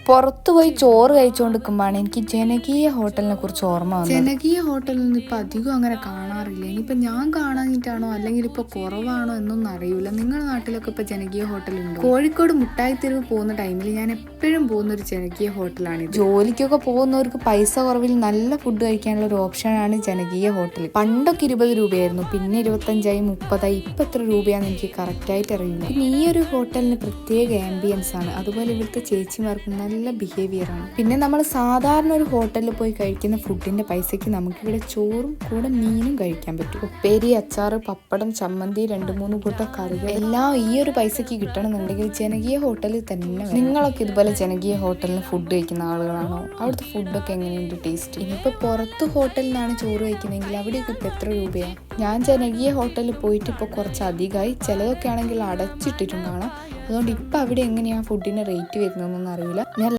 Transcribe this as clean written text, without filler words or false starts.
പുറത്തു പോയി ചോറ് കഴിച്ചുകൊണ്ടിരിക്കുമ്പോഴാണ് എനിക്ക് ജനകീയ ഹോട്ടലിനെ കുറിച്ച് ഓർമ്മ വന്നത്. ജനകീയ ഹോട്ടലൊന്നും ഇപ്പം അധികം അങ്ങനെ കാണാറില്ല. ഇനിയിപ്പോൾ ഞാൻ കാണാഞ്ഞിട്ടാണോ അല്ലെങ്കിൽ ഇപ്പോൾ കുറവാണോ എന്നൊന്നും അറിയില്ല. നിങ്ങളുടെ നാട്ടിലൊക്കെ ഇപ്പോൾ ജനകീയ ഹോട്ടലുണ്ടോ? കോഴിക്കോട് മുട്ടായിത്തെരുവ് പോകുന്ന ടൈമിൽ ഞാൻ എപ്പോഴും പോകുന്നൊരു ജനകീയ ഹോട്ടലാണിത്. ജോലിക്കൊക്കെ പോകുന്നവർക്ക് പൈസ കുറവിൽ നല്ല ഫുഡ് കഴിക്കാനുള്ള ഒരു ഓപ്ഷനാണ് ജനകീയ ഹോട്ടൽ. പണ്ടൊക്കെ 20 രൂപയായിരുന്നു, പിന്നെ 25ആയി, 30ആയി. ഇപ്പം എത്ര രൂപയാണെന്ന് എനിക്ക് കറക്റ്റായിട്ട് അറിയില്ല. പിന്നെ ഈ ഒരു ഹോട്ടലിന് പ്രത്യേക ആംബിയൻസ് ആണ്. അതുപോലെ ഇവിടുത്തെ ചേച്ചിമാർക്ക് നല്ല ബിഹേവിയർ ആണ്. പിന്നെ നമ്മൾ സാധാരണ ഒരു ഹോട്ടലിൽ പോയി കഴിക്കുന്ന ഫുഡിന്റെ പൈസയ്ക്ക് നമുക്കിവിടെ ചോറും കൂടെ മീനും കഴിക്കാൻ പറ്റും. ഉപ്പേരി, അച്ചാറ്, പപ്പടം, ചമ്മന്തി, 2-3 കൂട്ടം കറികൾ എല്ലാം ഈ ഒരു പൈസയ്ക്ക് കിട്ടണമെന്നുണ്ടെങ്കിൽ ജനകീയ ഹോട്ടലിൽ തന്നെ. നിങ്ങളൊക്കെ ഇതുപോലെ ജനകീയ ഹോട്ടലിൽ ഫുഡ് കഴിക്കുന്ന ആളുകളാണോ? അവിടുത്തെ ഫുഡൊക്കെ എങ്ങനെയുണ്ട് ടേസ്റ്റ്? ഇനിയിപ്പോൾ പുറത്ത് ഹോട്ടലിൽ നിന്നാണ് ചോറ് കഴിക്കുന്നതെങ്കിൽ അവിടെയൊക്കെ ഇപ്പോൾ എത്ര രൂപയാണ്? ഞാൻ ജനകീയ ഹോട്ടലിൽ പോയിട്ട് ഇപ്പോൾ കുറച്ച് അധികമായി. ചിലതൊക്കെ ആണെങ്കിൽ അടച്ചിട്ടിട്ടും കാണാം. അതുകൊണ്ട് ഇപ്പം അവിടെ എങ്ങനെയാണ് ഫുഡിന് റേറ്റ് വരുന്നതെന്നൊന്നും അറിയില്ല. ഞാൻ